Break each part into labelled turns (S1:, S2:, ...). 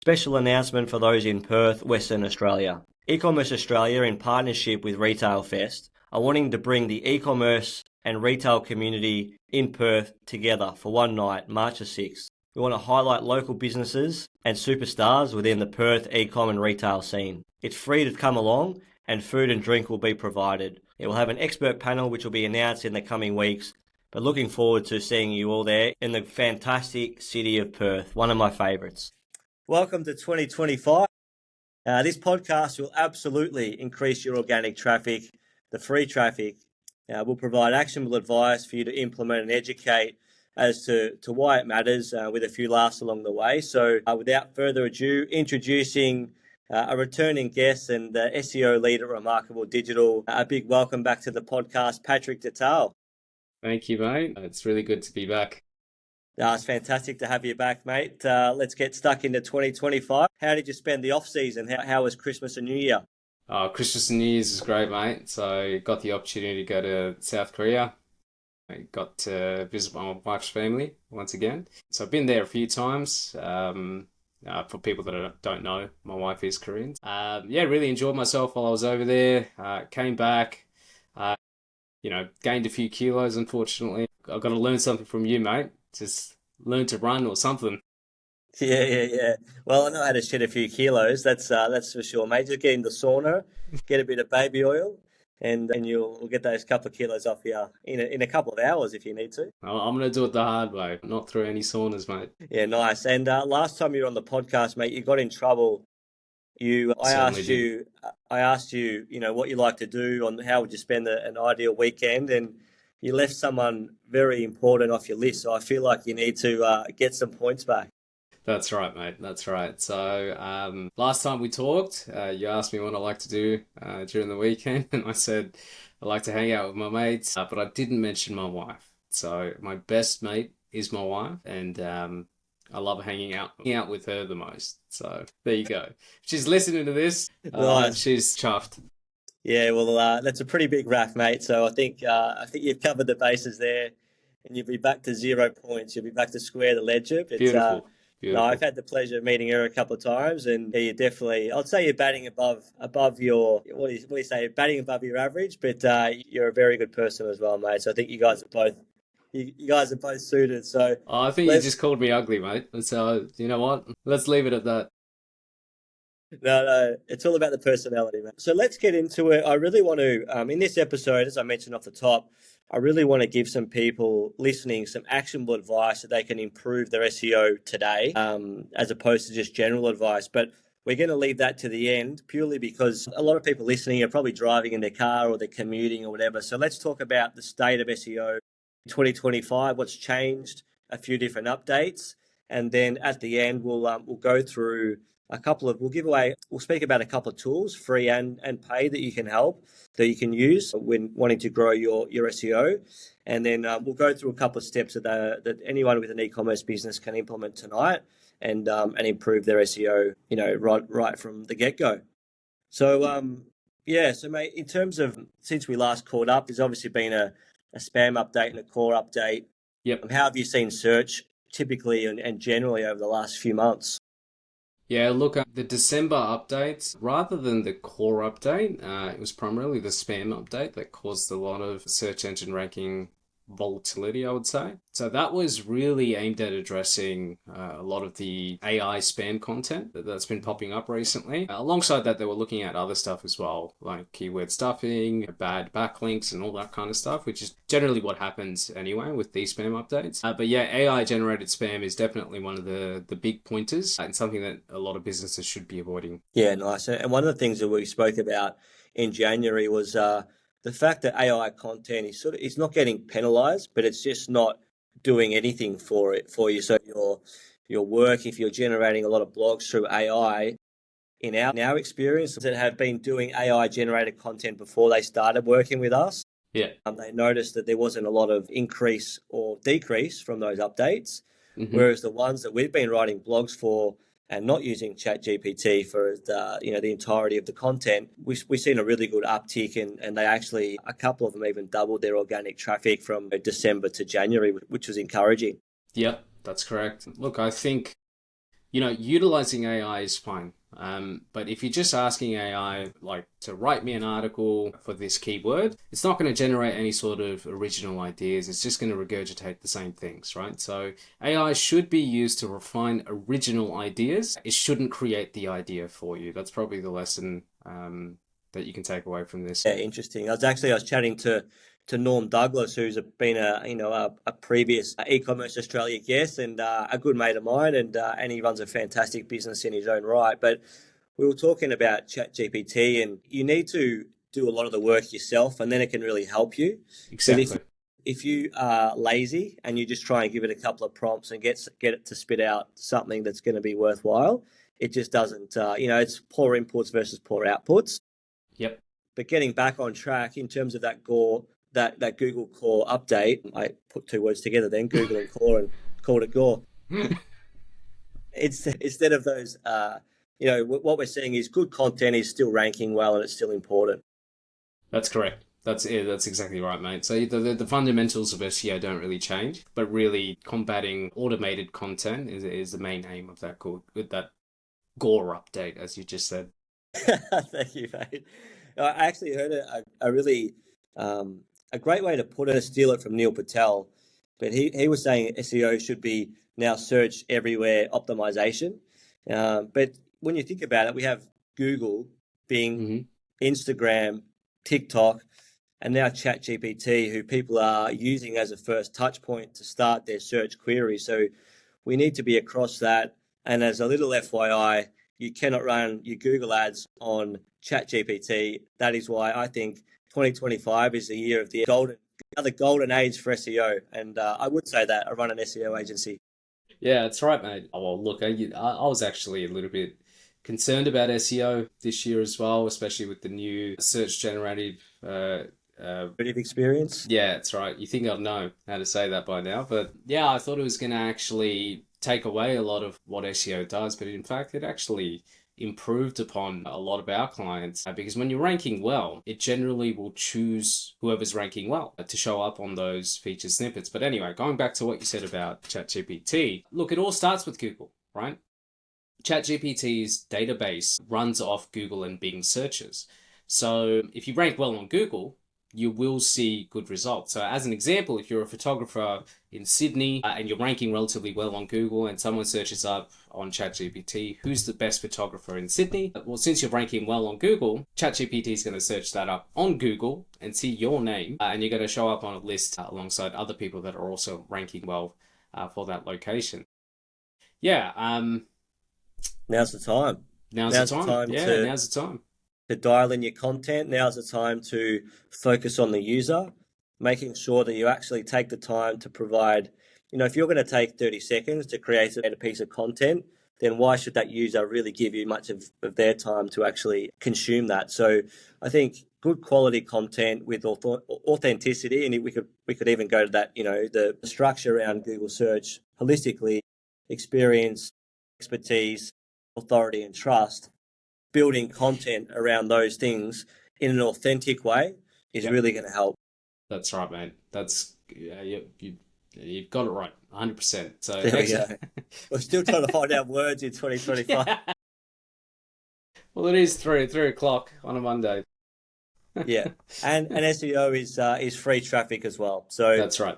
S1: special announcement for those in Perth, Western Australia. Ecommerce Australia, in partnership with Retail Fest, are wanting to bring the e-commerce and retail community in Perth together for one night, March the 6th. We want to highlight local businesses and superstars within the Perth e-com and retail scene. It's free to come along, and food and drink will be provided. It will have an expert panel which will be announced in the coming weeks, but looking forward to seeing you all there in the fantastic city of Perth, one of my favourites. Welcome to 2025. This podcast will absolutely increase your organic traffic, the free traffic. We'll provide actionable advice for you to implement and educate as to why it matters, with a few laughs along the way. So without further ado, introducing a returning guest and the SEO lead at Remarkable Digital. A big welcome back to the podcast, Patrick Dhital.
S2: Thank you, mate. It's really good to be back.
S1: It's fantastic to have you back, mate. Let's get stuck into 2025. How did you spend the off-season? How was Christmas and New Year?
S2: Christmas and New Year's is great, mate. So got the opportunity to go to South Korea. I got to visit my wife's family once again. So I've been there a few times. For people that don't know, my wife is Korean. Really enjoyed myself while I was over there. Came back, gained a few kilos, unfortunately. I've got to learn something from you, mate. Just learn to run or something.
S1: Yeah. Well, I know how to shed a few kilos. That's for sure, mate. Just get in the sauna, get a bit of baby oil, and you'll get those couple of kilos off you in a couple of hours if you need to.
S2: I'm going to do it the hard way, not through any saunas, mate.
S1: Yeah, nice. And last time you were on the podcast, mate, you got in trouble. I asked you, what you like to do, on how would you spend an ideal weekend, and you left someone very important off your list. So I feel like you need to get some points back.
S2: That's right, mate. That's right. So last time we talked, you asked me what I like to do during the weekend, and I said I like to hang out with my mates, but I didn't mention my wife. So my best mate is my wife, and I love hanging out with her the most. So there you go. If she's listening to this,
S1: Nice.
S2: She's chuffed.
S1: Yeah, well, that's a pretty big raft, mate. So I think you've covered the bases there, and you'll be back to 0 points. You'll be back to square the ledger. But,
S2: Beautiful.
S1: No, I've had the pleasure of meeting her a couple of times, and you're definitely, I'd say you're batting above your, what do you say, batting above your average, but you're a very good person as well, mate. So I think you guys are both suited. So
S2: I think you just called me ugly, mate. So you know what? Let's leave it at that.
S1: No, it's all about the personality, man. So let's get into it. I really want to, in this episode, as I mentioned off the top, I really want to give some people listening some actionable advice that they can improve their SEO today, as opposed to just general advice. But we're going to leave that to the end purely because a lot of people listening are probably driving in their car or they're commuting or whatever. So let's talk about the state of SEO 2025, what's changed, a few different updates. And then at the end, we'll go through we'll speak about a couple of tools, free and paid, that you can use when wanting to grow your SEO. And then we'll go through a couple of steps that anyone with an e-commerce business can implement tonight and improve their SEO, right from the get-go. So, so mate, in terms of, since we last caught up, there's obviously been a spam update and a core update.
S2: Yep.
S1: How have you seen search typically and generally over the last few months?
S2: Yeah, look, the December update, rather than the core update, it was primarily the spam update that caused a lot of search engine ranking volatility, I would say. So that was really aimed at addressing a lot of the AI spam content that's been popping up recently. Alongside that, they were looking at other stuff as well, like keyword stuffing, bad backlinks, and all that kind of stuff, which is generally what happens anyway with these spam updates. But yeah, AI-generated spam is definitely one of the big pointers and something that a lot of businesses should be avoiding.
S1: Yeah, nice. And one of the things that we spoke about in January was the fact that AI content is it's not getting penalized, but it's just not doing anything for you. So your work, if you're generating a lot of blogs through AI, in our experience, that have been doing AI generated content before they started working with us,
S2: yeah,
S1: they noticed that there wasn't a lot of increase or decrease from those updates.
S2: Mm-hmm.
S1: Whereas the ones that we've been writing blogs for and not using ChatGPT for the entirety of the content, we've seen a really good uptick, and they actually, a couple of them even doubled their organic traffic from December to January, which was encouraging.
S2: Yep, that's correct. Look, I think Utilizing AI is fine. But if you're just asking AI, like, to write me an article for this keyword, it's not going to generate any sort of original ideas. It's just going to regurgitate the same things, right? So AI should be used to refine original ideas. It shouldn't create the idea for you. That's probably the lesson that you can take away from this.
S1: Yeah, interesting. I was chatting to Norm Douglas, who's been a previous e-commerce Australia guest and a good mate of mine, and he runs a fantastic business in his own right. But we were talking about ChatGPT, and you need to do a lot of the work yourself, and then it can really help you. But
S2: Exactly.
S1: if you are lazy and you just try and give it a couple of prompts and get it to spit out something that's going to be worthwhile, it just doesn't. It's poor inputs versus poor outputs.
S2: Yep.
S1: But getting back on track in terms of that Google Core update, I put two words together then, Google and Core, and called it Gore. It's instead of those, what we're seeing is good content is still ranking well and it's still important.
S2: That's correct. That's it. That's exactly right, mate. So the fundamentals of SEO don't really change, but really combating automated content is the main aim of that Gore update, as you just said.
S1: Thank you, mate. I actually heard a really a great way to put it, steal it from Neil Patel, but he was saying SEO should be now search everywhere optimization. But when you think about it, we have Google, Bing, Instagram, TikTok, and now ChatGPT, who people are using as a first touch point to start their search query. So we need to be across that. And as a little FYI, you cannot run your Google ads on ChatGPT. That is why I think 2025 is the year of the golden age for SEO. And I would say that I run an SEO agency.
S2: Yeah, that's right, mate. Oh, well, look, I was actually a little bit concerned about SEO this year as well, especially with the new search generative.
S1: Experience.
S2: Yeah, that's right. You think I'd know how to say that by now, but yeah, I thought it was going to actually take away a lot of what SEO does, but in fact, it actually improved upon a lot of our clients because when you're ranking well, it generally will choose whoever's ranking well to show up on those featured snippets. But anyway, going back to what you said about ChatGPT, look, it all starts with Google, right? ChatGPT's database runs off Google and Bing searches. So if you rank well on Google, you will see good results. So as an example, if you're a photographer in Sydney and you're ranking relatively well on Google and someone searches up on ChatGPT, who's the best photographer in Sydney? Well, since you're ranking well on Google, ChatGPT is going to search that up on Google and see your name, and you're going to show up on a list alongside other people that are also ranking well for that location. Yeah.
S1: Now's the time.
S2: Now's the time. Yeah, now's the time.
S1: To dial in your content. Now's the time to focus on the user, making sure that you actually take the time to provide, if you're going to take 30 seconds to create a piece of content, then why should that user really give you much of their time to actually consume that? So I think good quality content with authenticity, and we could even go to that, the structure around Google search holistically, experience, expertise, authority, and trust. Building content around those things in an authentic way is really going to help.
S2: That's right, mate. You've got it right, 100%. So
S1: there we go. We're still trying to find out words in 2025. Yeah.
S2: Well, it is 3 o'clock on a Monday.
S1: Yeah, and SEO is free traffic as well. So
S2: that's right.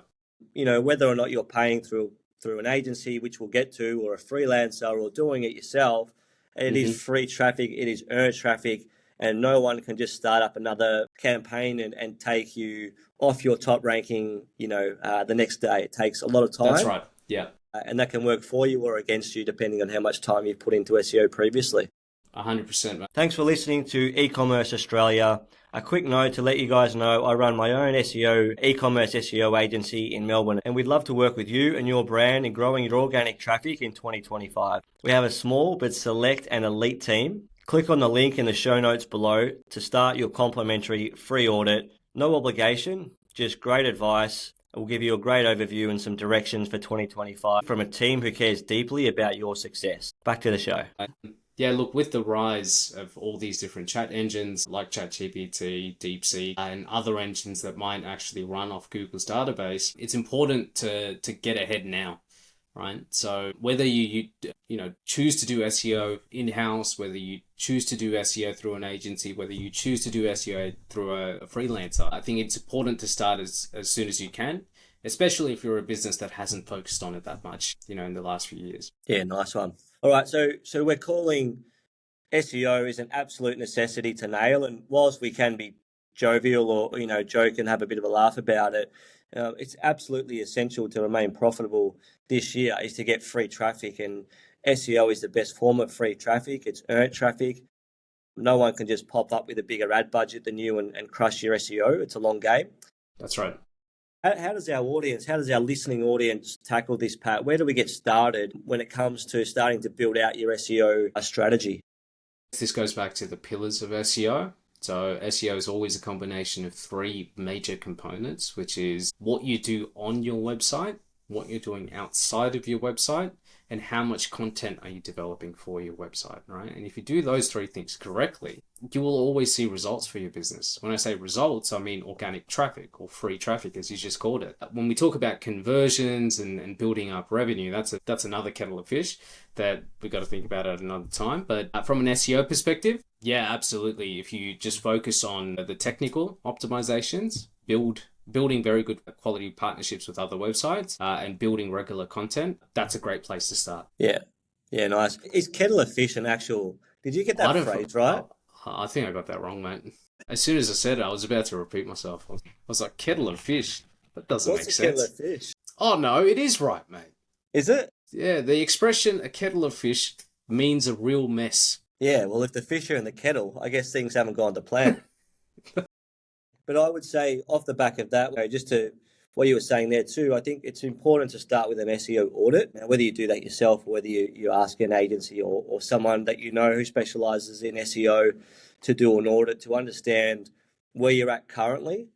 S1: Whether or not you're paying through an agency, which we'll get to, or a freelancer, or doing it yourself. It is free traffic, it is earned traffic, and no one can just start up another campaign and take you off your top ranking, the next day. It takes a lot of time.
S2: That's right, yeah.
S1: And that can work for you or against you, depending on how much time you've put into SEO previously.
S2: 100%, mate.
S1: Thanks for listening to Ecommerce Australia. A quick note to let you guys know I run my own e-commerce SEO agency in Melbourne, and we'd love to work with you and your brand in growing your organic traffic in 2025. We have a small but select and elite team. Click on the link in the show notes below to start your complimentary free audit. No obligation, just great advice. We'll give you a great overview and some directions for 2025 from a team who cares deeply about your success. Back to the show.
S2: Yeah, look, with the rise of all these different chat engines like ChatGPT, DeepSeek, and other engines that might actually run off Google's database, it's important to get ahead now. right? So whether you choose to do SEO in-house, whether you choose to do SEO through an agency, whether you choose to do SEO through a freelancer, I think it's important to start as soon as you can, especially if you're a business that hasn't focused on it that much, in the last few years.
S1: Yeah, nice one. All right, so we're calling SEO is an absolute necessity to nail, and whilst we can be jovial or joke and have a bit of a laugh about it, it's absolutely essential to remain profitable this year is to get free traffic, and SEO is the best form of free traffic. It's earned traffic. No one can just pop up with a bigger ad budget than you and crush your SEO. It's a long game.
S2: That's right.
S1: How does our listening audience tackle this, Pat? Where do we get started when it comes to starting to build out your SEO strategy?
S2: This goes back to the pillars of SEO. So SEO is always a combination of three major components, which is what you do on your website, what you're doing outside of your website, and how much content are you developing for your website, right? And if you do those three things correctly, you will always see results for your business. When I say results, I mean organic traffic or free traffic, as you just called it. When we talk about conversions and building up revenue, that's another kettle of fish that we got to think about at another time. But from an SEO perspective, yeah, absolutely. If you just focus on the technical optimizations, building very good quality partnerships with other websites, and building regular content, that's a great place to start.
S1: Yeah, nice. Is kettle of fish an actual? Did you get that phrase right?
S2: I think I got that wrong, mate. As soon as I said it, I was about to repeat myself. I was like, kettle of fish? That doesn't make sense.
S1: What's a kettle of fish?
S2: Oh, no, it is right, mate.
S1: Is it?
S2: Yeah, the expression a kettle of fish means a real mess.
S1: Yeah, well, if the fish are in the kettle, I guess things haven't gone to plan. But I would say off the back of that, just to what you were saying there too, I think it's important to start with an SEO audit. Now, whether you do that yourself or whether you ask an agency or someone that you know who specializes in SEO to do an audit to understand where you're at currently.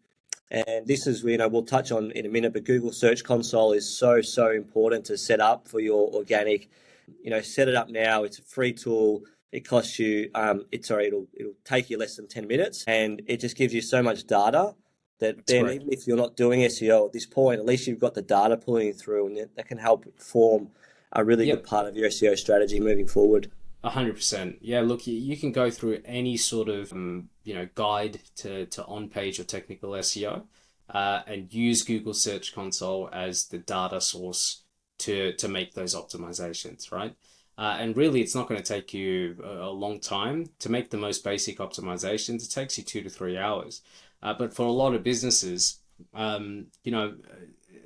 S1: And this is, we'll touch on in a minute, but Google Search Console is so important to set up for your organic. Set it up now. It's a free tool. It costs you, it'll take you less than 10 minutes, and it just gives you so much data that then even if you're not doing SEO at this point, at least you've got the data pulling through, and that can help form a really good part of your SEO strategy moving forward.
S2: 100%. Yeah, look, you can go through any sort of, guide to on-page or technical SEO, and use Google Search Console as the data source to make those optimizations, right? And really, it's not going to take you a long time to make the most basic optimizations. It takes you 2 to 3 hours. But for a lot of businesses,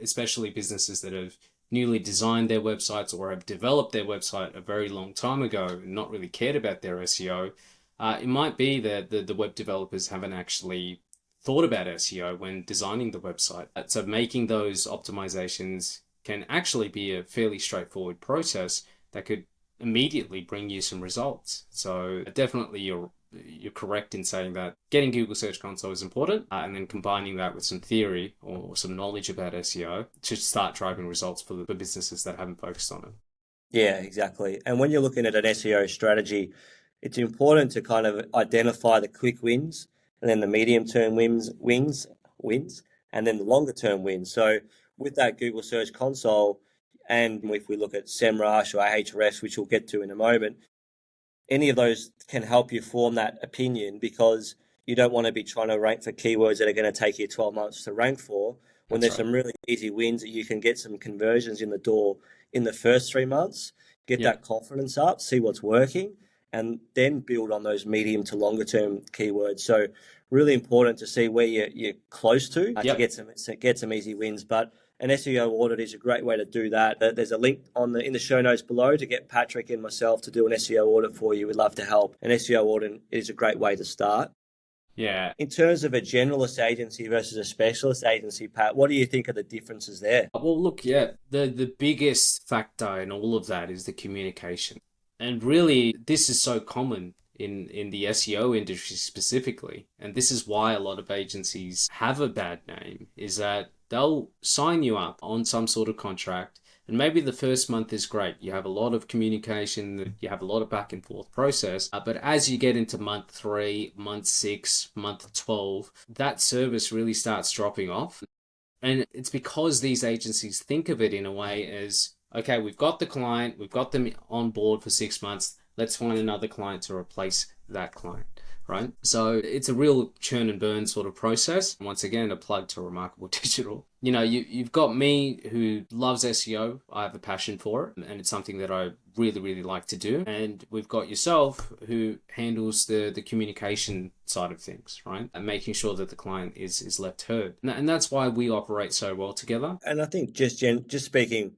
S2: especially businesses that have newly designed their websites or have developed their website a very long time ago and not really cared about their SEO, it might be that the web developers haven't actually thought about SEO when designing the website. So making those optimizations can actually be a fairly straightforward process that could immediately bring you some results. So definitely you're correct in saying that getting Google Search Console is important, and then combining that with some theory or some knowledge about SEO to start driving results for businesses that haven't focused on it.
S1: Yeah, exactly. And when you're looking at an SEO strategy, it's important to kind of identify the quick wins and then the medium-term wins, and then the longer-term wins. So with that Google Search Console, and if we look at SEMrush or Ahrefs, which we'll get to in a moment, any of those can help you form that opinion, because you don't want to be trying to rank for keywords that are going to take you 12 months to rank for, when there's some really easy wins that you can get some conversions in the door in the first 3 months, get that confidence up, see what's working, and then build on those medium to longer term keywords. So really important to see where you're close to get some easy wins. But an SEO audit is a great way to do that. There's a link in the show notes below to get Patrick and myself to do an SEO audit for you. We'd love to help. An SEO audit is a great way to start.
S2: Yeah.
S1: In terms of a generalist agency versus a specialist agency, Pat, what do you think are the differences there?
S2: Well, look, the biggest factor in all of that is the communication. And really, this is so common in the SEO industry specifically. And this is why a lot of agencies have a bad name, is that they'll sign you up on some sort of contract, and maybe the first month is great. You have a lot of communication, you have a lot of back and forth process. But as you get into month 3, month 6, month 12, that service really starts dropping off. And it's because these agencies think of it in a way as Okay, we've got the client, we've got them on board for 6 months. Let's find another client to replace that client, right? So it's a real churn and burn sort of process. Once again, a plug to Remarkable Digital. You've got me who loves SEO. I have a passion for it, and it's something that I really, really like to do. And we've got yourself who handles the communication side of things, right? And making sure that the client is left heard. And that's why we operate so well together.
S1: And I think just speaking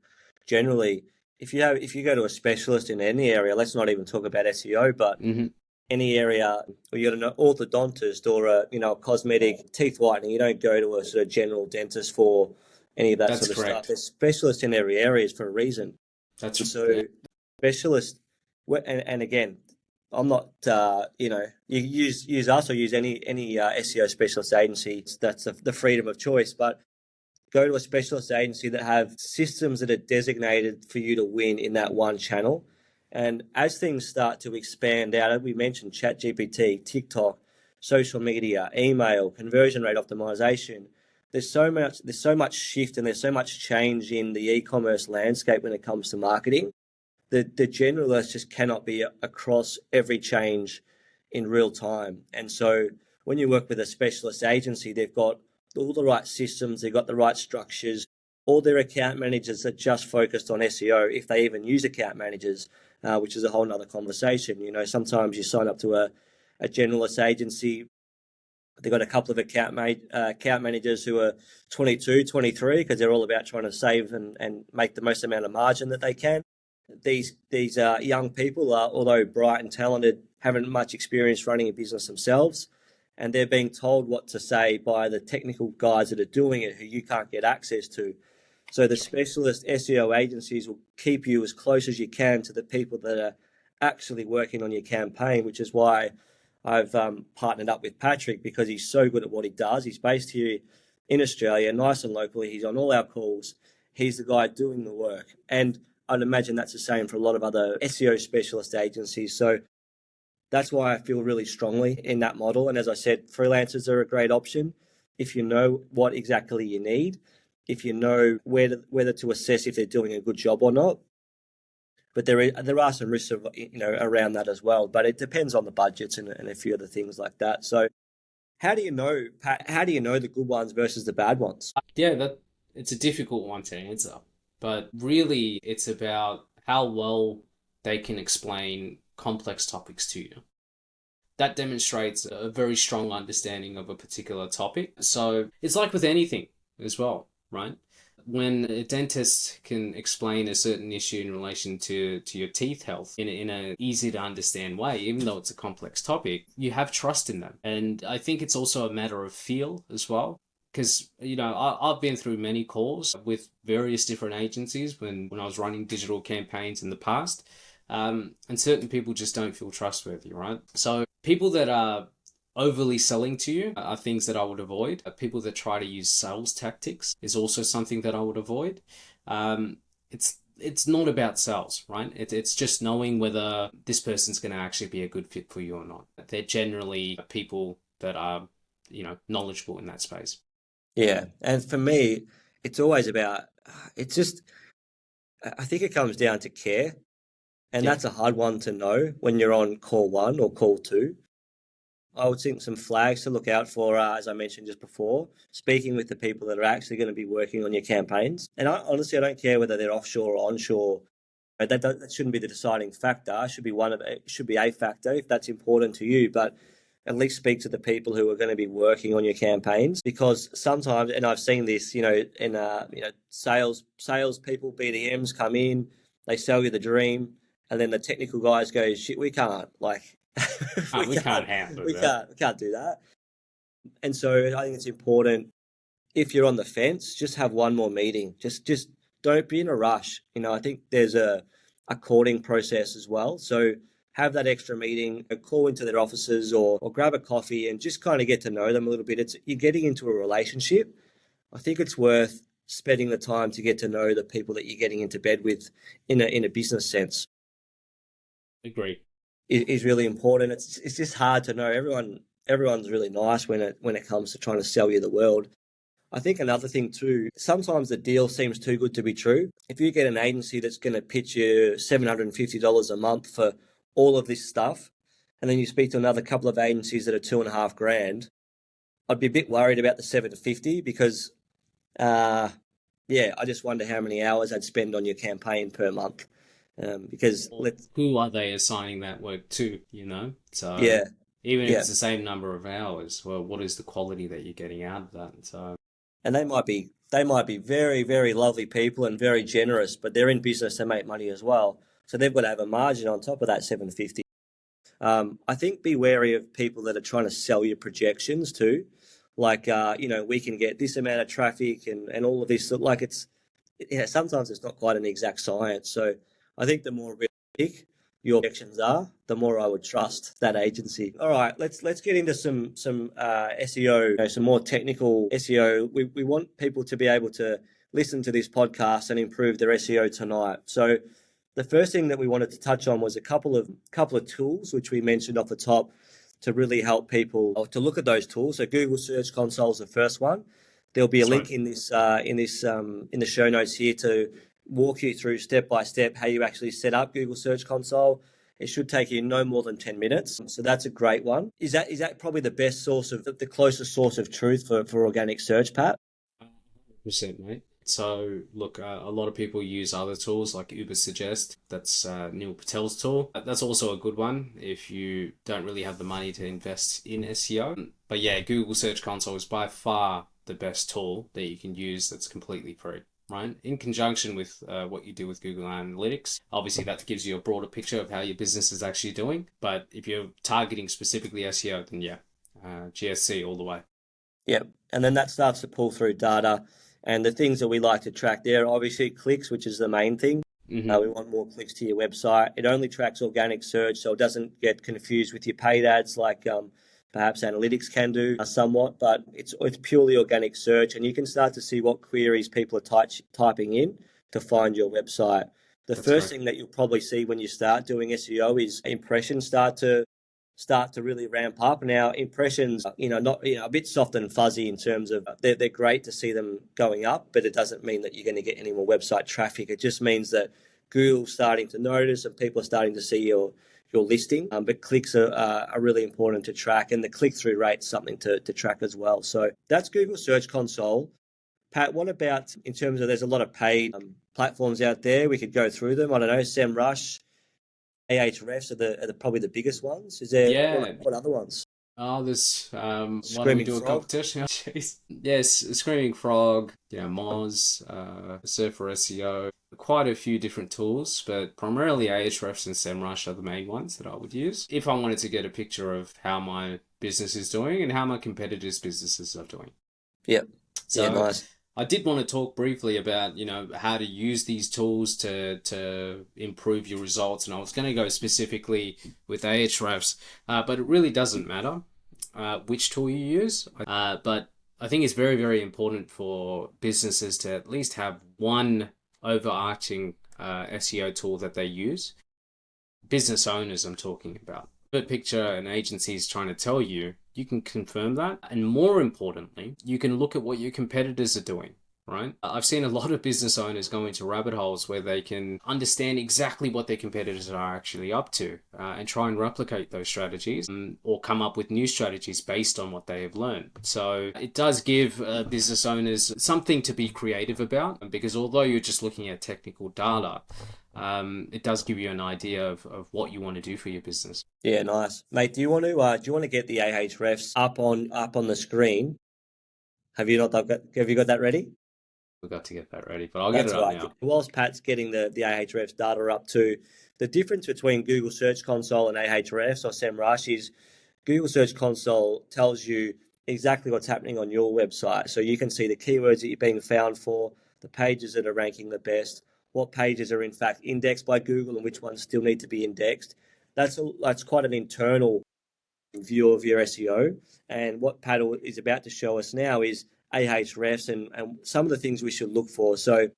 S1: generally, if you go to a specialist in any area, let's not even talk about SEO, but
S2: Mm-hmm.
S1: any area where you're an orthodontist or a cosmetic teeth whitening, you don't go to a sort of general dentist for any of that
S2: That's
S1: sort of stuff.
S2: correct.
S1: There's specialists in every areas for a reason. So
S2: Yeah.
S1: specialists, and again, I'm not, you use us or use any SEO specialist agency. That's the freedom of choice, but go to a specialist agency that have systems that are designated for you to win in that one channel. And as things start to expand out, we mentioned ChatGPT, TikTok, social media, email, conversion rate optimization. There's so much shift and there's so much change in the e-commerce landscape when it comes to marketing. The generalist just cannot be across every change in real time. And so when you work with a specialist agency, they've got all the right systems, they've got the right structures. All their account managers are just focused on SEO, if they even use account managers, which is a whole nother conversation. Sometimes you sign up to a generalist agency, they've got a couple of account managers who are 22, 23, because they're all about trying to save and make the most amount of margin that they can. These young people are, although bright and talented, haven't much experience running a business themselves, and they're being told what to say by the technical guys that are doing it, who you can't get access to. So the specialist SEO agencies will keep you as close as you can to the people that are actually working on your campaign, which is why I've partnered up with Patrick, because he's so good at what he does. He's based here in Australia, nice and locally. He's on all our calls. He's the guy doing the work. And I'd imagine that's the same for a lot of other SEO specialist agencies. So that's why I feel really strongly in that model. And as I said, freelancers are a great option if you know what exactly you need, if you know whether to assess if they're doing a good job or not. But there are some risks around that as well. But it depends on the budgets and a few other things like that. So how do you know, Pat? How do you know the good ones versus the bad ones?
S2: Yeah, that it's a difficult one to answer, but really it's about how well they can explain complex topics to you. That demonstrates a very strong understanding of a particular topic. So it's like with anything as well, right? When a dentist can explain a certain issue in relation to your teeth health in a easy to understand way, even though it's a complex topic, you have trust in them. And I think it's also a matter of feel as well. Because, I've been through many calls with various different agencies when I was running digital campaigns in the past. And certain people just don't feel trustworthy, right? So people that are overly selling to you are things that I would avoid. People that try to use sales tactics is also something that I would avoid. It's not about sales, right? It's just knowing whether this person's going to actually be a good fit for you or not. They're generally people that are, knowledgeable in that space.
S1: Yeah. And for me, it's always about, it's just, I think it comes down to care. And
S2: Yeah.
S1: that's a hard one to know when you're on call one or call two. I would think some flags to look out for, as I mentioned just before, speaking with the people that are actually going to be working on your campaigns. And honestly, I don't care whether they're offshore or onshore. That shouldn't be the deciding factor. It should be a factor if that's important to you. But at least speak to the people who are going to be working on your campaigns, because sometimes, and I've seen this, in sales people, BDMs come in, they sell you the dream, and then the technical guys go, "Shit, we can't like, we
S2: We
S1: can't,
S2: can't handle
S1: we
S2: that.
S1: can't, we can't do that." And so I think it's important, if you're on the fence, just have one more meeting. Just don't be in a rush. I think there's a courting process as well. So have that extra meeting, call into their offices or grab a coffee and just kind of get to know them a little bit. You're getting into a relationship. I think it's worth spending the time to get to know the people that you're getting into bed with in a business sense.
S2: Agree.
S1: Is really important. It's just hard to know. Everyone's really nice when it comes to trying to sell you the world. I think another thing too, sometimes the deal seems too good to be true. If you get an agency that's going to pitch you $750 a month for all of this stuff, and then you speak to another couple of agencies that are $2,500, I'd be a bit worried about the 750 because, I just wonder how many hours I'd spend on your campaign per month. Because
S2: who are they assigning that work to, you know? So
S1: yeah,
S2: even if
S1: yeah,
S2: it's the same number of hours, well, what is the quality that you're getting out of that? So
S1: and they might be very, very lovely people and very generous, but they're in business to make money as well. So they've got to have a margin on top of that 750. I think be wary of people that are trying to sell you projections too. Like, we can get this amount of traffic and all of this. Like sometimes it's not quite an exact science. So I think the more realistic your projections are, the more I would trust that agency. All right, let's get into some SEO, some more technical SEO. We want people to be able to listen to this podcast and improve their SEO tonight. So the first thing that we wanted to touch on was a couple of tools which we mentioned off the top to really help people to look at those tools. So Google Search Console is the first one. There'll be a link in this in the show notes here to walk you through step by step how you actually set up Google Search Console. It should take you no more than 10 minutes. So that's a great one. Is that probably the best source of the closest source of truth for organic search, Pat?
S2: 100%, mate. So, look, a lot of people use other tools like Uber Suggest. That's Neil Patel's tool. That's also a good one if you don't really have the money to invest in SEO. But yeah, Google Search Console is by far the best tool that you can use that's completely free, right? In conjunction with what you do with Google Analytics. Obviously, that gives you a broader picture of how your business is actually doing. But if you're targeting specifically SEO, then yeah, GSC all the way.
S1: Yeah, and then that starts to pull through data. And the things that we like to track there, obviously clicks, which is the main thing.
S2: Mm-hmm.
S1: We want more clicks to your website. It only tracks organic search, so it doesn't get confused with your paid ads like perhaps analytics can do somewhat, but it's purely organic search, and you can start to see what queries people are typing in to find your website. That's first thing that you'll probably see when you start doing SEO is impressions start to really ramp up. Now, impressions, not a bit soft and fuzzy in terms of they're great to see them going up, but it doesn't mean that you're going to get any more website traffic. It just means that Google's starting to notice and people are starting to see your listing. But clicks are really important to track, and the click-through rate's something to track as well. So that's Google Search Console. Pat, what about in terms of there's a lot of paid platforms out there? We could go through them. I don't know, SEMrush, Ahrefs are probably the biggest ones. Is there what other ones?
S2: Oh, there's why don't we
S1: Screaming
S2: do a
S1: Frog?
S2: competition? Jeez. Yes, Screaming Frog, Moz, Surfer SEO, quite a few different tools, but primarily Ahrefs and SEMrush are the main ones that I would use if I wanted to get a picture of how my business is doing and how my competitors' businesses are doing.
S1: Yep.
S2: So
S1: yeah, nice.
S2: I did want to talk briefly about, how to use these tools to improve your results. And I was going to go specifically with Ahrefs, but it really doesn't matter which tool you use. But I think it's very, very important for businesses to at least have one overarching SEO tool that they use. Business owners I'm talking about. The picture an agency is trying to tell you, you can confirm that. And more importantly, you can look at what your competitors are doing, right? I've seen a lot of business owners go into rabbit holes where they can understand exactly what their competitors are actually up to and try and replicate those strategies or come up with new strategies based on what they have learned. So it does give business owners something to be creative about, because although you're just looking at technical data, it does give you an idea of what you want to do for your business.
S1: Yeah, nice, mate. Do you want to get the Ahrefs up on the screen? Have you got that ready?
S2: We've got to get that ready, but I'll get it up now.
S1: Whilst Pat's getting the Ahrefs data up too, the difference between Google Search Console and Ahrefs or SEMrush is Google Search Console tells you exactly what's happening on your website. So you can see the keywords that you're being found for, the pages that are ranking the best, what pages are in fact indexed by Google and which ones still need to be indexed. That's quite an internal view of your SEO. And what Pat is about to show us now is Ahrefs and some of the things we should look for. So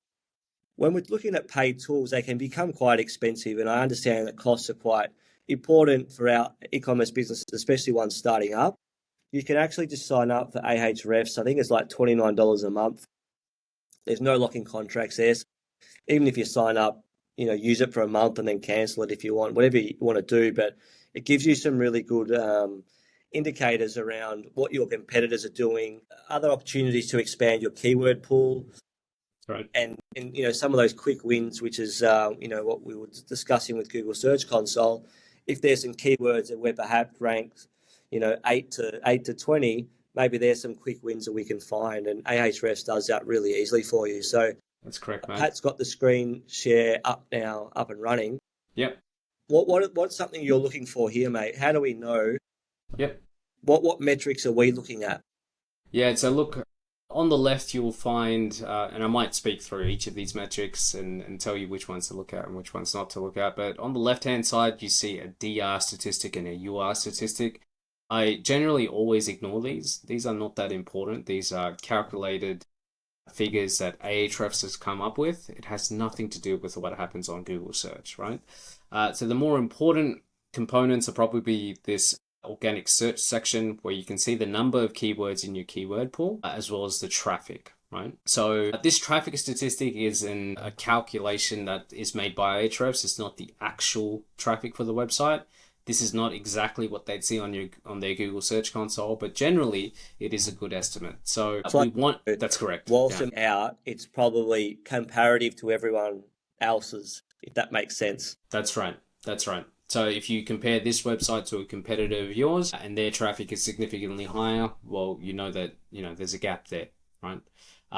S1: when we're looking at paid tools, they can become quite expensive, and I understand that costs are quite important for our e-commerce businesses, especially ones starting up. you can actually just sign up for Ahrefs. I think it's like $29 a month. There's no locking contracts there. So even if you sign up, use it for a month and then cancel it if you want, whatever you want to do. But it gives you some really good indicators around what your competitors are doing, other opportunities to expand your keyword pool.
S2: Right.
S1: And some of those quick wins, which is what we were discussing with Google Search Console. If there's some keywords that we're perhaps ranked 8 to 20, maybe there's some quick wins that we can find, and Ahrefs does that really easily for you. So
S2: That's correct, mate.
S1: Pat's got the screen share up and running.
S2: Yep.
S1: What's something you're looking for here, mate? How do we know?
S2: Yep.
S1: What metrics are we looking at?
S2: Yeah, so look, on the left you'll find, and I might speak through each of these metrics and tell you which ones to look at and which ones not to look at, but on the left-hand side you see a DR statistic and a UR statistic. I generally always ignore these. These are not that important. These are calculated figures that Ahrefs has come up with. It has nothing to do with what happens on Google search, right? So the more important components are probably this organic search section where you can see the number of keywords in your keyword pool as well as the traffic, right? So this traffic statistic is a calculation that is made by Ahrefs. It's not the actual traffic for the website. This is not exactly what they'd see on their Google Search Console, but generally it is a good estimate. So that's correct.
S1: Whilst I'm out, it's probably comparative to everyone else's, if that makes sense.
S2: That's right. So if you compare this website to a competitor of yours and their traffic is significantly higher, well, there's a gap there, right?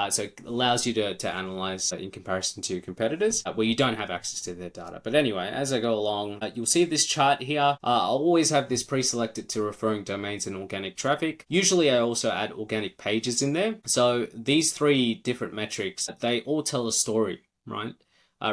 S2: So it allows you to analyze in comparison to your competitors where you don't have access to their data. But anyway, as I go along, you'll see this chart here. I'll always have this pre-selected to referring domains and organic traffic. Usually I also add organic pages in there. So these three different metrics, they all tell a story, right?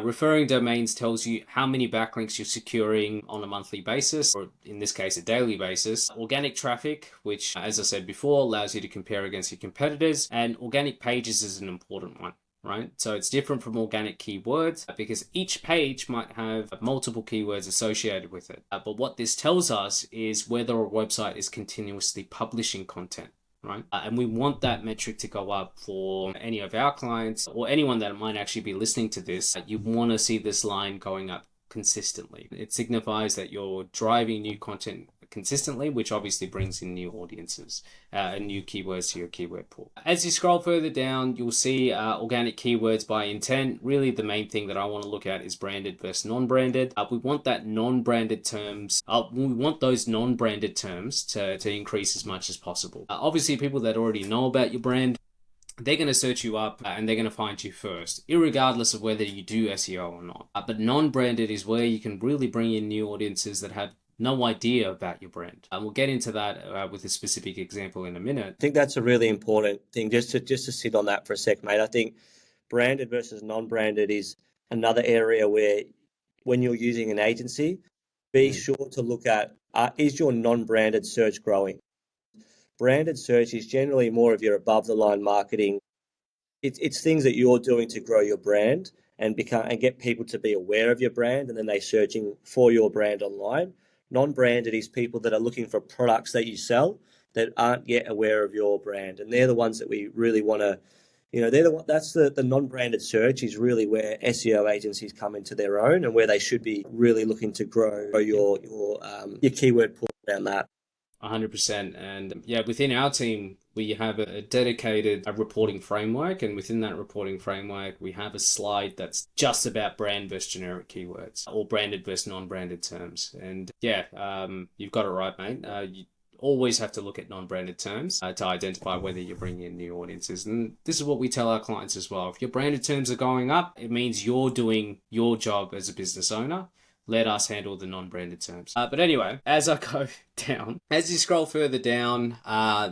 S2: Referring domains tells you how many backlinks you're securing on a monthly basis, or in this case, a daily basis. Organic traffic, which, as I said before, allows you to compare against your competitors. And organic pages is an important one, right? So it's different from organic keywords because each page might have multiple keywords associated with it. But what this tells us is whether a website is continuously publishing content. Right? And we want that metric to go up for any of our clients or anyone that might actually be listening to this. You want to see this line going up consistently. It signifies that you're driving new content consistently, which obviously brings in new audiences and new keywords to your keyword pool. As you scroll further down, you'll see organic keywords by intent. Really, the main thing that I want to look at is branded versus non-branded. We want that non-branded terms. We want those non-branded terms to increase as much as possible. Obviously, people that already know about your brand, they're going to search you up and they're going to find you first, irregardless of whether you do SEO or not. But non-branded is where you can really bring in new audiences that have no idea about your brand. And we'll get into that with a specific example in a minute.
S1: I think that's a really important thing, just to sit on that for a sec, mate. I think branded versus non-branded is another area where when you're using an agency, be sure to look at, is your non-branded search growing? Branded search is generally more of your above-the-line marketing. It's things that you're doing to grow your brand and get people to be aware of your brand, and then they're searching for your brand online. Non-branded is people that are looking for products that you sell that aren't yet aware of your brand, and they're the ones that we really want to, that's the non-branded search is really where SEO agencies come into their own and where they should be really looking to grow your keyword pool around that.
S2: 100%. And yeah, within our team, we have a dedicated reporting framework. And within that reporting framework, we have a slide that's just about brand versus generic keywords or branded versus non-branded terms. And yeah, you've got it right, mate. You always have to look at non-branded terms to identify whether you're bringing in new audiences. And this is what we tell our clients as well. If your branded terms are going up, it means you're doing your job as a business owner. Let us handle the non-branded terms. But anyway, as I go down, as you scroll further down,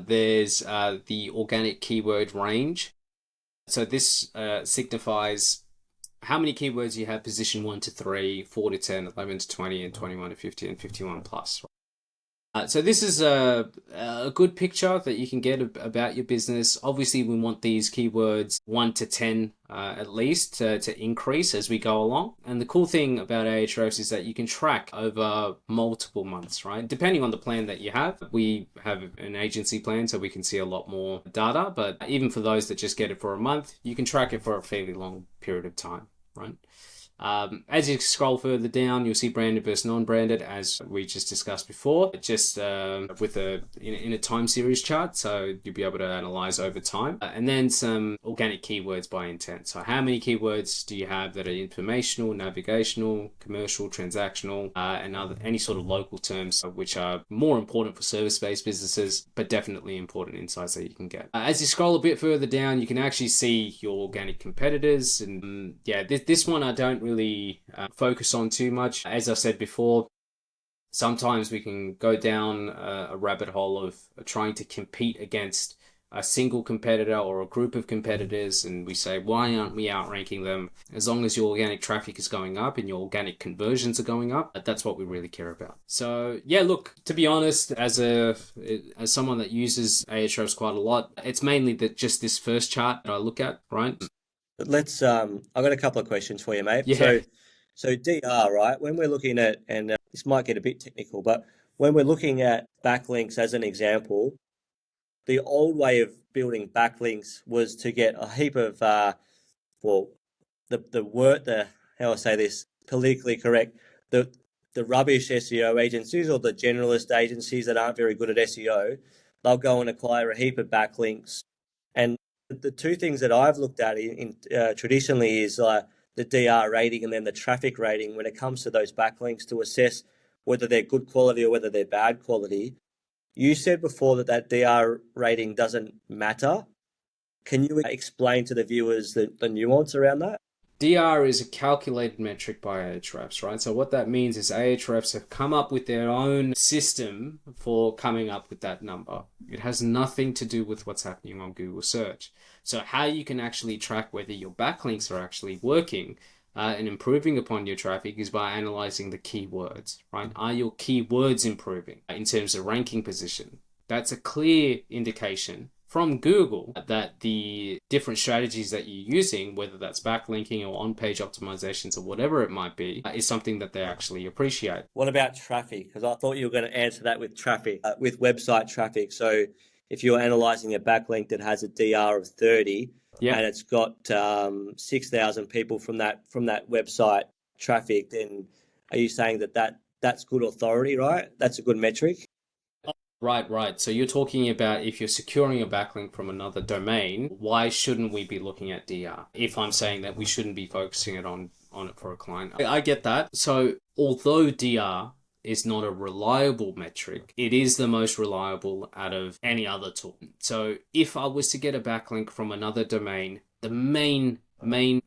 S2: there's the organic keyword range. So this signifies how many keywords you have position 1 to 3, 4 to 10, 11 to 20, and 21 to 50, and 51 plus. So this is a good picture that you can get about your business. Obviously, we want these keywords 1 to 10 at least to increase as we go along. And the cool thing about Ahrefs is that you can track over multiple months, right? Depending on the plan that you have. We have an agency plan, so we can see a lot more data. But even for those that just get it for a month, you can track it for a fairly long period of time, right? As you scroll further down, you'll see branded versus non-branded, as we just discussed before, just with in a time series chart, so you'll be able to analyze over time. And then some organic keywords by intent. So how many keywords do you have that are informational, navigational, commercial, transactional, and any sort of local terms, which are more important for service-based businesses, but definitely important insights that you can get. As you scroll a bit further down, you can actually see your organic competitors, and yeah, this one I don't really focus on too much. As I said before, sometimes we can go down a rabbit hole of trying to compete against a single competitor or a group of competitors, and we say, why aren't we outranking them? As long as your organic traffic is going up and your organic conversions are going up, that's what we really care about. So yeah, look, to be honest, as someone that uses Ahrefs quite a lot, it's mainly just this first chart that I look at, right?
S1: Let's I've got a couple of questions for you, mate.
S2: Yeah.
S1: So DR, right? When we're looking at, and this might get a bit technical, but when we're looking at backlinks as an example, the old way of building backlinks was to get a heap of well, the how I say this politically correct, the rubbish SEO agencies or the generalist agencies that aren't very good at SEO, they'll go and acquire a heap of backlinks. And the two things that I've looked at traditionally is the DR rating and then the traffic rating when it comes to those backlinks to assess whether they're good quality or whether they're bad quality. You said before that DR rating doesn't matter. Can you explain to the viewers the nuance around that?
S2: DR is a calculated metric by Ahrefs, right? So what that means is Ahrefs have come up with their own system for coming up with that number. It has nothing to do with what's happening on Google search. So how you can actually track whether your backlinks are actually working and improving upon your traffic is by analyzing the keywords, right? Are your keywords improving in terms of ranking position? That's a clear indication from Google that the different strategies that you're using, whether that's backlinking or on-page optimizations or whatever it might be, is something that they actually appreciate.
S1: What about traffic? Because I thought you were going to answer that with traffic, with website traffic. So if you're analyzing a backlink that has a DR of 30 and it's got 6,000 people from that website traffic, then are you saying that's good authority, right? That's a good metric?
S2: Right. So you're talking about if you're securing a backlink from another domain, why shouldn't we be looking at DR? If I'm saying that we shouldn't be focusing it on it for a client. I get that. So although DR is not a reliable metric, it is the most reliable out of any other tool. So if I was to get a backlink from another domain, the main,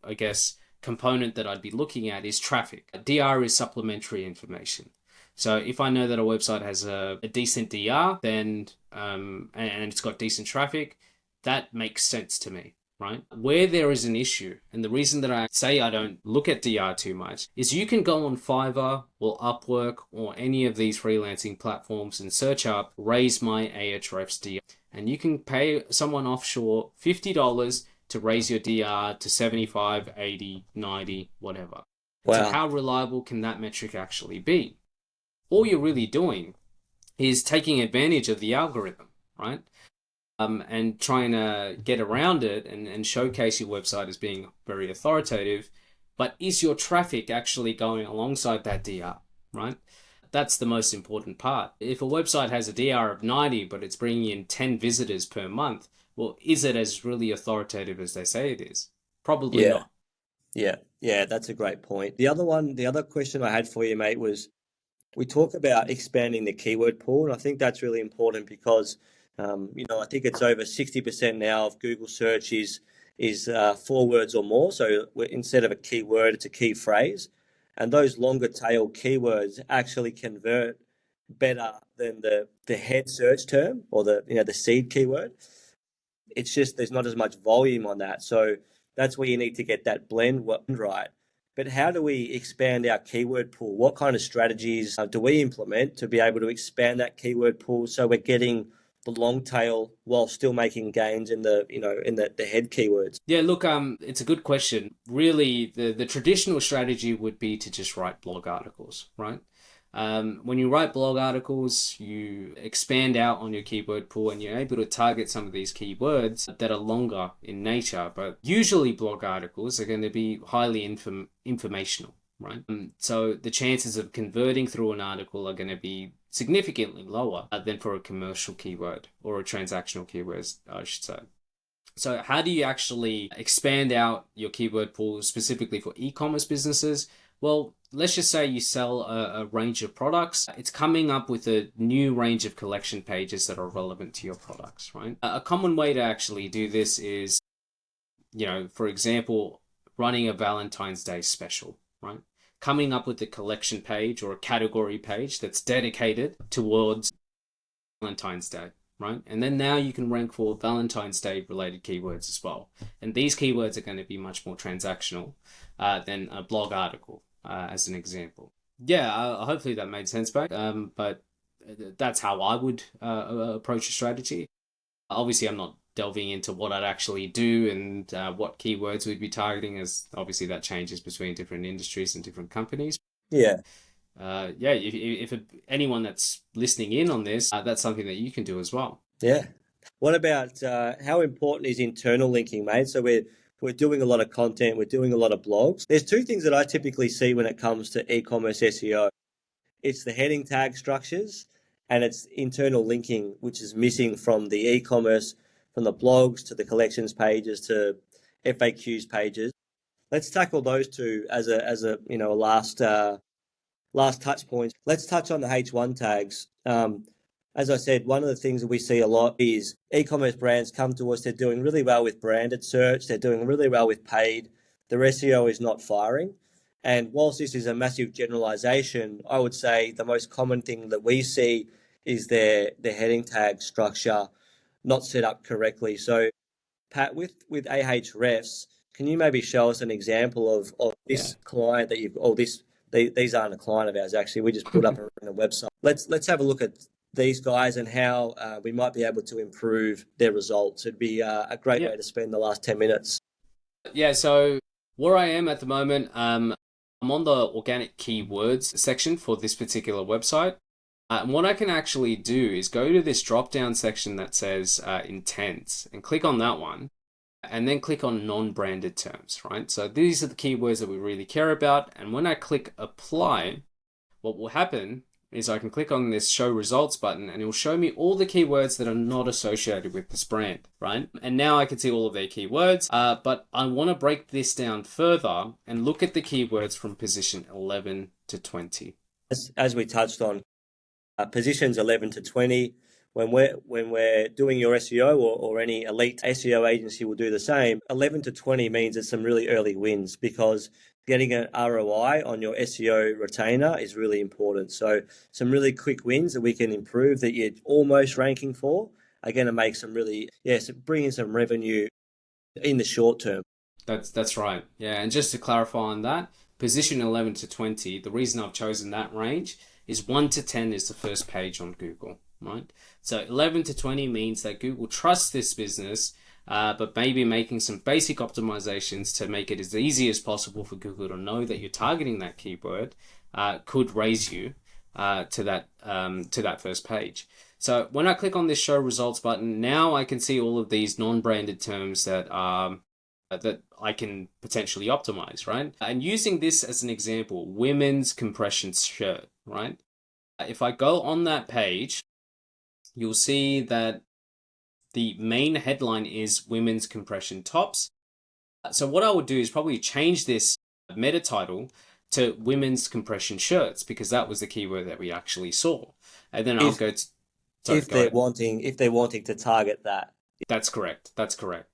S2: I guess, component that I'd be looking at is traffic. DR is supplementary information. So if I know that a website has a decent DR, then and it's got decent traffic, that makes sense to me, right? Where there is an issue, and the reason that I say I don't look at DR too much, is you can go on Fiverr or Upwork or any of these freelancing platforms and search up raise my Ahrefs DR, and you can pay someone offshore $50 to raise your DR to 75, 80, 90, whatever.
S1: Wow.
S2: So how reliable can that metric actually be? All you're really doing is taking advantage of the algorithm, right? And trying to get around it and showcase your website as being very authoritative. But is your traffic actually going alongside that DR, right? That's the most important part. If a website has a DR of 90, but it's bringing in 10 visitors per month, well, is it as really authoritative as they say it is? Probably not.
S1: Yeah, that's a great point. The other question I had for you, mate, was we talk about expanding the keyword pool, and I think that's really important because, I think it's over 60% now of Google search is 4 words or more. So instead of a keyword, it's a key phrase, and those longer tail keywords actually convert better than the head search term or the seed keyword. It's just there's not as much volume on that, so that's where you need to get that blend right. but how do we expand our keyword pool? What kind of strategies do we implement to be able to expand that keyword pool so we're getting the long tail while still making gains in the the head keywords?
S2: Yeah, look, it's a good question. Really, the traditional strategy would be to just write blog articles, right? When you write blog articles, you expand out on your keyword pool and you're able to target some of these keywords that are longer in nature. But usually blog articles are going to be highly informational, right? So the chances of converting through an article are going to be significantly lower than for a commercial keyword or a transactional keyword, I should say. So how do you actually expand out your keyword pool specifically for e-commerce businesses? Well, let's just say you sell a range of products. It's coming up with a new range of collection pages that are relevant to your products, right? A common way to actually do this is, for example, running a Valentine's Day special, right? Coming up with a collection page or a category page that's dedicated towards Valentine's Day, right? And then now you can rank for Valentine's Day related keywords as well. And these keywords are going to be much more transactional than a blog article, as an example. Yeah, hopefully that made sense, back. But that's how I would approach a strategy. Obviously, I'm not delving into what I'd actually do and what keywords we'd be targeting, as obviously that changes between different industries and different companies.
S1: Yeah.
S2: If anyone that's listening in on this, that's something that you can do as well.
S1: Yeah. What about how important is internal linking, mate? So we're doing a lot of content, we're doing a lot of blogs. There's two things that I typically see when it comes to e-commerce SEO. It's the heading tag structures and it's internal linking, which is missing from the e-commerce, from the blogs to the collections pages to FAQs pages. Let's tackle those two as a last touch points. Let's touch on the H1 tags. As I said, one of the things that we see a lot is e-commerce brands come to us. They're doing really well with branded search. They're doing really well with paid. Their SEO is not firing. And whilst this is a massive generalization, I would say the most common thing that we see is their heading tag structure not set up correctly. So, Pat, with Ahrefs, can you maybe show us an example of this client that you've, these aren't a client of ours, actually. We just put up on a website. Let's have a look at these guys and how we might be able to improve their results. It'd be a great way to spend the last 10 minutes.
S2: Yeah, so where I am at the moment, I'm on the organic keywords section for this particular website. And what I can actually do is go to this drop-down section that says intents and click on that one. And then click on non-branded terms, right? So these are the keywords that we really care about. And when I click apply, what will happen is I can click on this show results button and it will show me all the keywords that are not associated with this brand, right? And now I can see all of their keywords, but I want to break this down further and look at the keywords from position 11 to 20.
S1: As we touched on, positions 11 to 20, when we're doing your SEO or any elite SEO agency will do the same, 11 to 20 means it's some really early wins because getting an ROI on your SEO retainer is really important. So some really quick wins that we can improve that you're almost ranking for are going to make some really, bring in some revenue in the short term.
S2: That's right. Yeah, and just to clarify on that, position 11 to 20, the reason I've chosen that range is 1 to 10 is the first page on Google. Right? So 11 to 20 means that Google trusts this business, but maybe making some basic optimizations to make it as easy as possible for Google to know that you're targeting that keyword could raise you to that first page. So when I click on this show results button, now I can see all of these non-branded terms that I can potentially optimize, right? And using this as an example, women's compression shirt, right? If I go on that page, you'll see that the main headline is women's compression tops. So what I would do is probably change this meta title to women's compression shirts because that was the keyword that we actually saw. And then I'll go to...
S1: If they're wanting to target that.
S2: That's correct.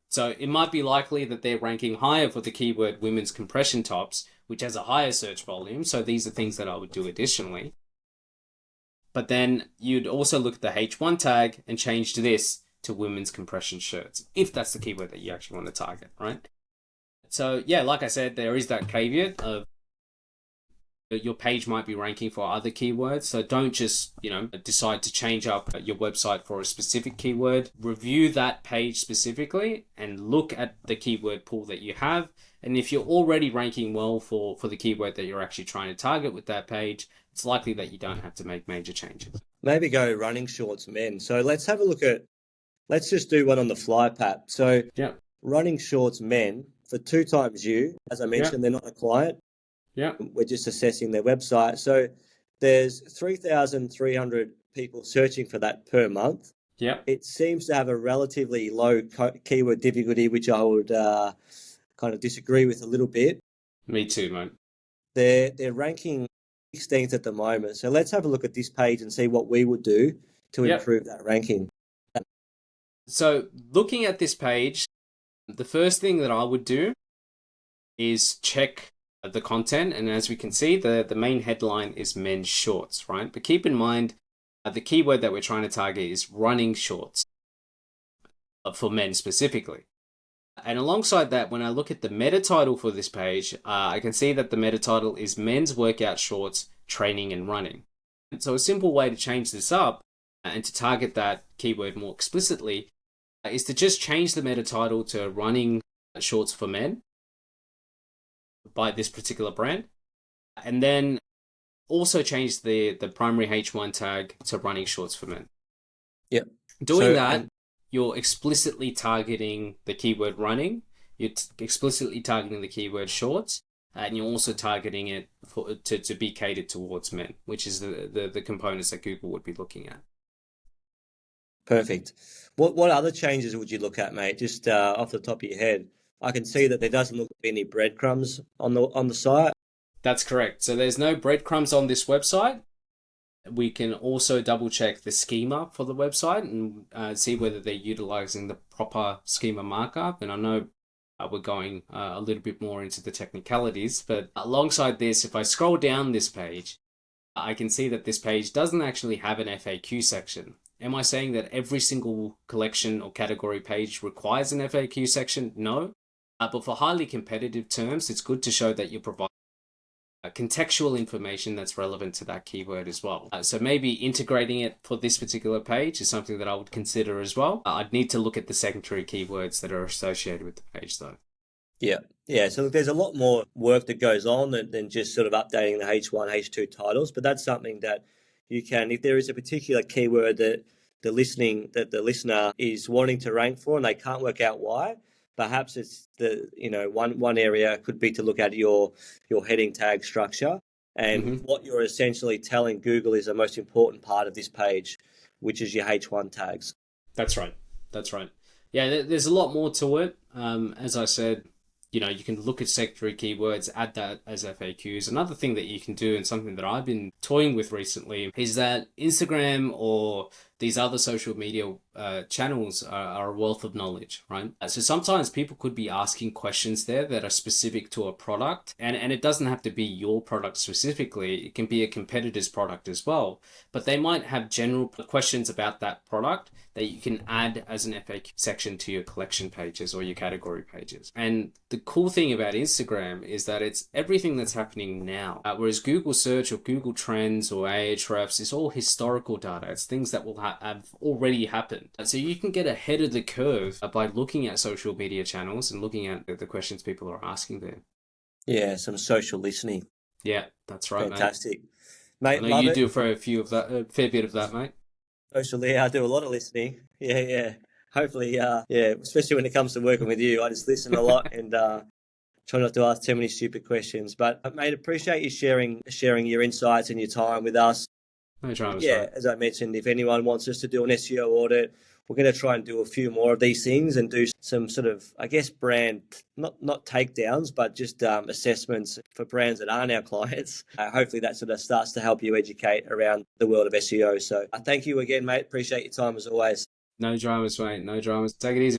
S2: So it might be likely that they're ranking higher for the keyword women's compression tops, which has a higher search volume. So these are things that I would do additionally. But then you'd also look at the H1 tag and change this to women's compression shirts, if that's the keyword that you actually want to target, right? So yeah, like I said, there is that caveat of Your page might be ranking for other keywords. So don't just, decide to change up your website for a specific keyword. Review that page specifically and look at the keyword pool that you have. And if you're already ranking well for the keyword that you're actually trying to target with that page, it's likely that you don't have to make major changes.
S1: Maybe go running shorts men. So let's have a look at, let's just do one on the fly, Pat. So
S2: Yeah.
S1: running shorts men for 2XU, as I mentioned, they're not a client.
S2: Yeah.
S1: We're just assessing their website. So there's 3,300 people searching for that per month.
S2: Yeah.
S1: It seems to have a relatively low keyword difficulty, which I would kind of disagree with a little bit.
S2: Me too, mate.
S1: They're ranking 16th at the moment. So let's have a look at this page and see what we would do to improve that ranking.
S2: So looking at this page, the first thing that I would do is check the content. And as we can see, the main headline is men's shorts, right? But keep in mind, the keyword that we're trying to target is running shorts for men specifically. And alongside that, when I look at the meta title for this page, I can see that the meta title is men's workout shorts, training and running. And so a simple way to change this up and to target that keyword more explicitly is to just change the meta title to running shorts for men by this particular brand. And then also change the primary H1 tag to running shorts for men.
S1: Yep.
S2: Doing that, you're explicitly targeting the keyword running, you're explicitly targeting the keyword shorts, and you're also targeting it to be catered towards men, which is the components that Google would be looking at.
S1: Perfect. What other changes would you look at, mate? Just off the top of your head. I can see that there doesn't look like any breadcrumbs on the site.
S2: That's correct. So there's no breadcrumbs on this website. We can also double check the schema for the website and see whether they're utilizing the proper schema markup. And I know we're going a little bit more into the technicalities, but alongside this, if I scroll down this page, I can see that this page doesn't actually have an FAQ section. Am I saying that every single collection or category page requires an FAQ section? No. But for highly competitive terms, it's good to show that you provide contextual information that's relevant to that keyword as well. So maybe integrating it for this particular page is something that I would consider as well. I'd need to look at the secondary keywords that are associated with the page though.
S1: Yeah. So there's a lot more work that goes on than just sort of updating the H1, H2 titles, but that's something that you can, if there is a particular keyword that the listener is wanting to rank for and they can't work out why, perhaps it's one area could be to look at your heading tag structure and what you're essentially telling Google is the most important part of this page, which is your H1 tags.
S2: That's right. Yeah, there's a lot more to it. As I said, you can look at secondary keywords, add that as FAQs. Another thing that you can do, and something that I've been toying with recently, is that Instagram or these other social media channels are a wealth of knowledge, right? So sometimes people could be asking questions there that are specific to a product, and it doesn't have to be your product specifically. It can be a competitor's product as well, but they might have general questions about that product that you can add as an FAQ section to your collection pages or your category pages. And the cool thing about Instagram is that it's everything that's happening now, whereas Google search or Google Trends or Ahrefs is all historical data. It's things that will have already happened. So you can get ahead of the curve by looking at social media channels and looking at the questions people are asking there.
S1: Yeah, some social listening.
S2: Yeah, that's right,
S1: fantastic. Mate,
S2: I know you do for a fair bit of that, mate.
S1: Socially, I do a lot of listening. Yeah. Hopefully, especially when it comes to working with you, I just listen a lot and try not to ask too many stupid questions. But mate, appreciate you sharing your insights and your time with us.
S2: No dramas,
S1: yeah,
S2: right?
S1: As I mentioned, if anyone wants us to do an SEO audit, we're going to try and do a few more of these things and do some sort of, I guess, brand, not takedowns, but just assessments for brands that aren't our clients. Hopefully that sort of starts to help you educate around the world of SEO. So thank you again, mate. Appreciate your time as always.
S2: No dramas, mate. No dramas. Take it easy.